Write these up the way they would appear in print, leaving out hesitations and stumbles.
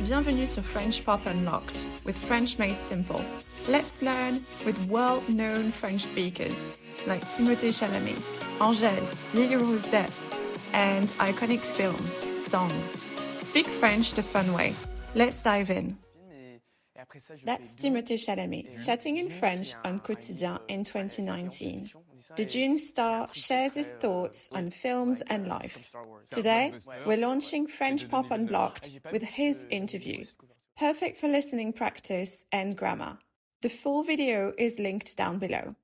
Bienvenue sur French Pop Unlocked with French Made Simple. Let's learn with world-known French speakers like Timothée Chalamet, Angèle, Lily Rose Depp, and iconic films, songs. Speak French the fun way. Let's dive in. That's Timothée Chalamet, chatting in French on Quotidien in 2019. The Dune star shares his thoughts on films and life. Today, we're launching French Pop Unblocked with his interview. Perfect for listening practice and grammar. The full video is linked down below.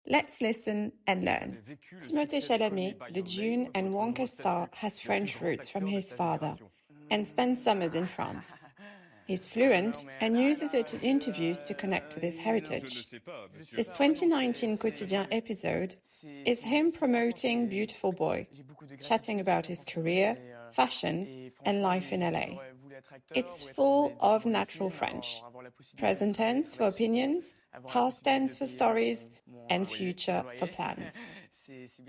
Let's listen and learn. Timothée Chalamet, the Dune and Wonka star, has French roots from his father and spends summers in France. He's fluent and uses it in interviews to connect with his heritage. This 2019 Quotidien episode is him promoting Beautiful Boy, chatting about his career, fashion, and life in LA. It's full of natural French. Present tense for opinions, past tense for stories, and future for plans.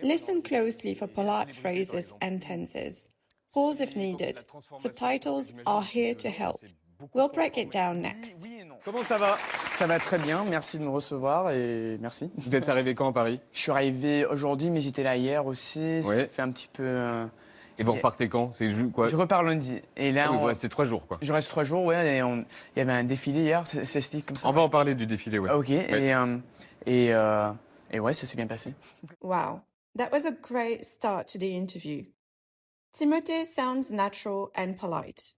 Listen closely for polite phrases and tenses. Pause if needed. Subtitles are here to help. We'll break it down next. Comment ça va? Ça va très bien, merci de me recevoir et merci. Vous êtes arrivé quand à Paris? Je suis arrivé aujourd'hui, mais j'étais là hier aussi. Ouais. Ça fait un petit peu. Et vous repartez quand? C'est quoi? Je repars lundi. Et là, Vous restez 3 jours, quoi. Je reste 3 jours, ouais. Et il y avait un défilé hier, ça se dit comme ça. On va en parler du défilé, ouais. Ok. Ouais. Et ouais, ça s'est bien passé. Wow, that was a great start to the interview. Timothée sounds natural and polite.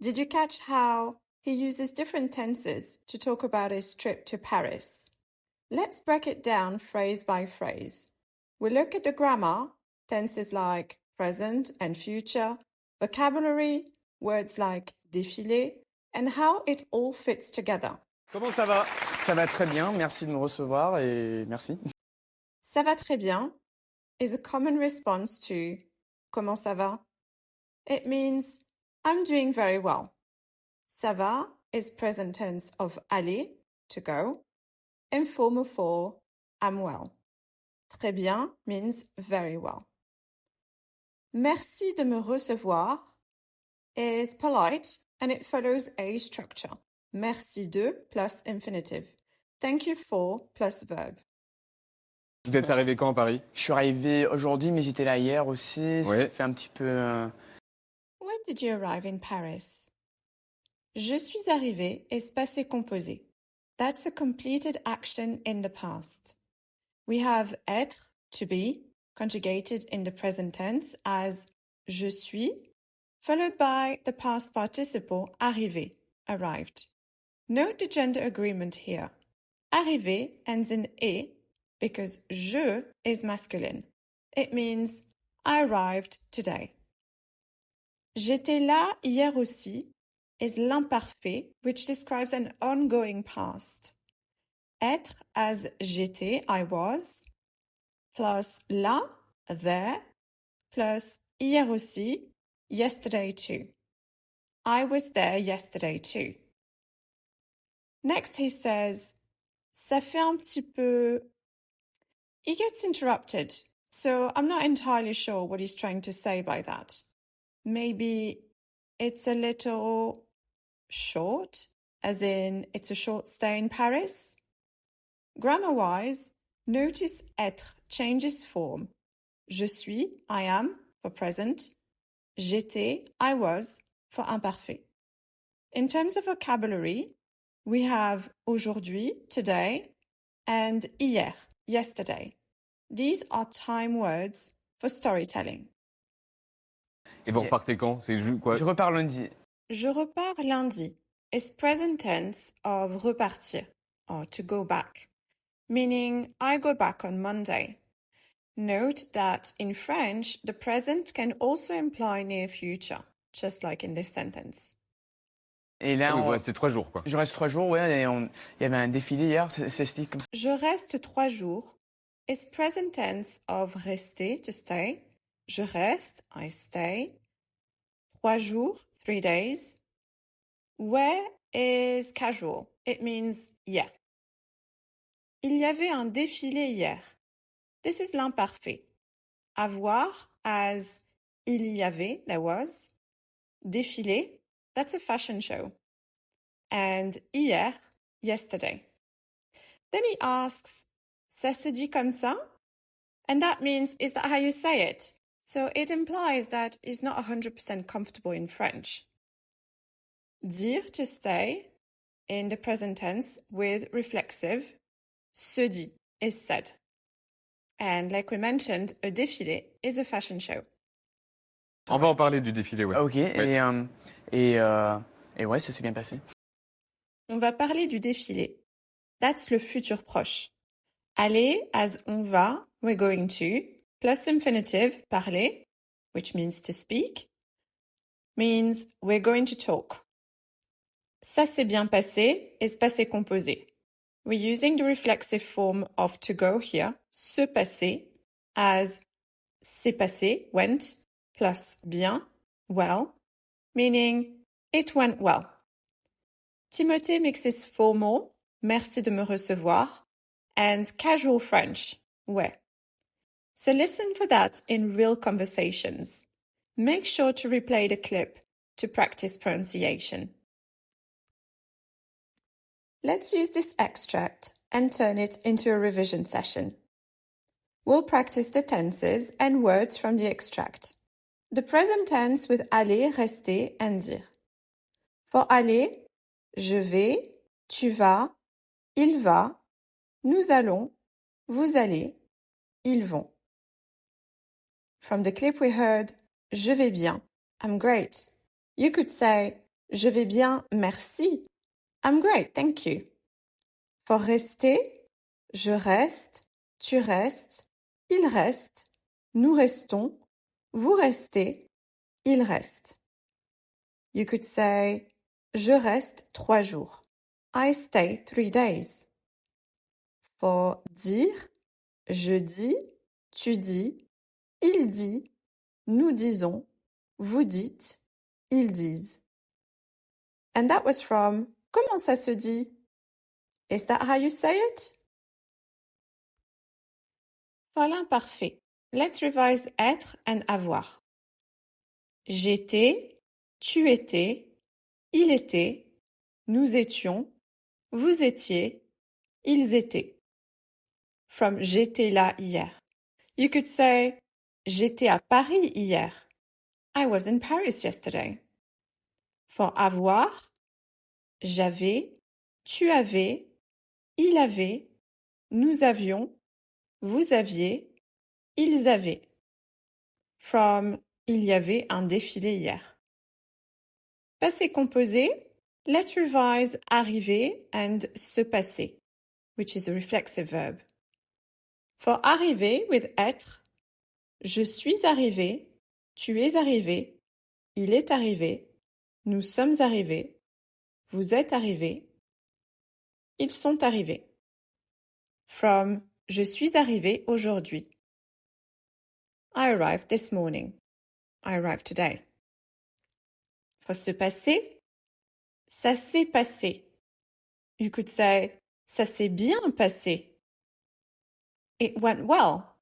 Did you catch how he uses different tenses to talk about his trip to Paris? Let's break it down phrase by phrase. We'll look at the grammar, tenses like present and future, vocabulary, words like défilé, and how it all fits together. Comment ça va? Ça va très bien, merci de me recevoir et merci. Ça va très bien is a common response to comment ça va? It means I'm doing very well. Ça va is present tense of aller, to go, informal for I'm well. Très bien means very well. Merci de me recevoir is polite and it follows a structure. Merci de plus infinitive. Thank you for plus verb. Vous êtes arrivé quand à Paris? Je suis arrivé aujourd'hui, mais j'étais là hier aussi. Ouais. Ça fait un petit peu. When did you arrive in Paris? Je suis arrivé is passé composé. That's a completed action in the past. We have être, to be, conjugated in the present tense as je suis, followed by the past participle arrivé, arrived. Note the gender agreement here. Arrivé ends in et because je is masculine. It means I arrived today. J'étais là hier aussi is l'imparfait, which describes an ongoing past. Être as j'étais, I was, plus là, there, plus hier aussi, yesterday too. I was there yesterday too. Next he says, ça fait un petit peu... He gets interrupted, so I'm not entirely sure what he's trying to say by that. Maybe it's a little short, as in it's a short stay in Paris. Grammar-wise, notice être changes form. Je suis, I am, for present. J'étais, I was, for imparfait. In terms of vocabulary, we have aujourd'hui, today, and hier, yesterday. These are time words for storytelling. Et vous repartez quand? C'est quoi? Je repars lundi. Je repars lundi is present tense of repartir, or to go back, meaning I go back on Monday. Note that in French, the present can also imply near future, just like in this sentence. Et là, Vous restez 3 jours, quoi. je reste 3 jours, ouais. Et il y avait un défilé hier, ça se dit comme ça. Je reste 3 jours is present tense of rester, to stay. Je reste, I stay. 3 jours, 3 days. Where is casual. It means yeah. Il y avait un défilé hier. This is l'imparfait. Avoir as il y avait, there was. Défilé that's a fashion show. And hier, yesterday. Then he asks, ça se dit comme ça? And that means, is that how you say it? So it implies that he's not 100% comfortable in French. Dire, to stay, in the present tense with reflexive, se dit, is said. And like we mentioned, a défilé is a fashion show. On va en parler du défilé, ouais. Ok, Ouais. et ouais, ça s'est bien passé. On va parler du défilé. That's le futur proche. Aller as on va, we're going to, plus infinitive, parler, which means to speak, means we're going to talk. Ça s'est bien passé is passé composé. We're using the reflexive form of to go here, se passer, as s'est passé, went, plus bien, well, meaning it went well. Timothée mixes formal, merci de me recevoir, and casual French, ouais. So listen for that in real conversations. Make sure to replay the clip to practice pronunciation. Let's use this extract and turn it into a revision session. We'll practice the tenses and words from the extract. The present tense with aller, rester, and dire. For aller, je vais, tu vas, il va, nous allons, vous allez, ils vont. From the clip we heard, je vais bien, I'm great. You could say, je vais bien, merci. I'm great, thank you. For rester, je reste, tu restes, il reste, nous restons, vous restez, il reste. You could say, je reste 3 jours. I stay 3 days. For dire, je dis, tu dis, il dit, nous disons, vous dites, ils disent. And that was from comment ça se dit? Is that how you say it? For l'imparfait, let's revise être and avoir. J'étais, tu étais, il était, nous étions, vous étiez, ils étaient. From j'étais là hier. You could say j'étais à Paris hier. I was in Paris yesterday. For avoir, j'avais, tu avais, il avait, nous avions, vous aviez, ils avaient. From il y avait un défilé hier. Passé composé, let's revise arriver and se passer, which is a reflexive verb. For arriver with être, je suis arrivé, tu es arrivé, il est arrivé, nous sommes arrivés, vous êtes arrivés, ils sont arrivés. From je suis arrivé aujourd'hui. I arrived this morning. I arrived today. For se passer, ça s'est passé. You could say ça s'est bien passé. It went well.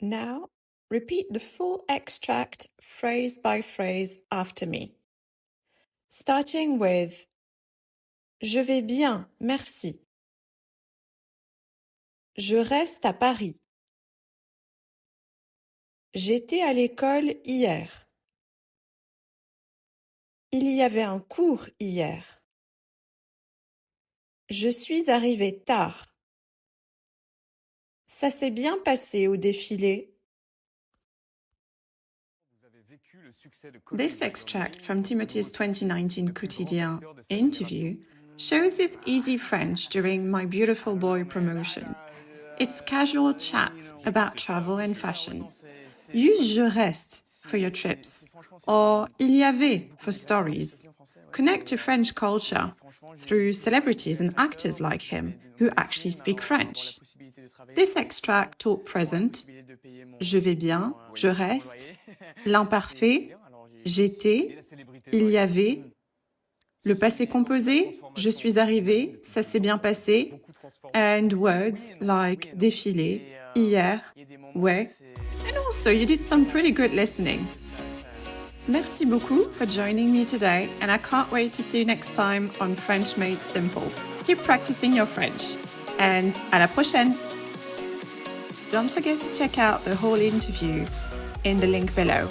Now, repeat the full extract phrase by phrase after me. Starting with je vais bien, merci. Je reste à Paris. J'étais à l'école hier. Il y avait un cours hier. Je suis arrivé tard. Ça s'est bien passé au défilé. This extract from Timothy's 2019 Quotidien interview shows his easy French during My Beautiful Boy promotion. It's casual chat about travel and fashion. Use je reste for your trips, or il y avait for stories. Connect to French culture through celebrities and actors like him who actually speak French. This extract taught present, je vais bien, je reste, l'imparfait, j'étais, il y avait, le passé composé, je suis arrivé, ça s'est bien passé, and words like défilé, hier, ouais. And also, you did some pretty good listening. Merci beaucoup for joining me today, and I can't wait to see you next time on French Made Simple. Keep practicing your French, and à la prochaine! Don't forget to check out the whole interview in the link below.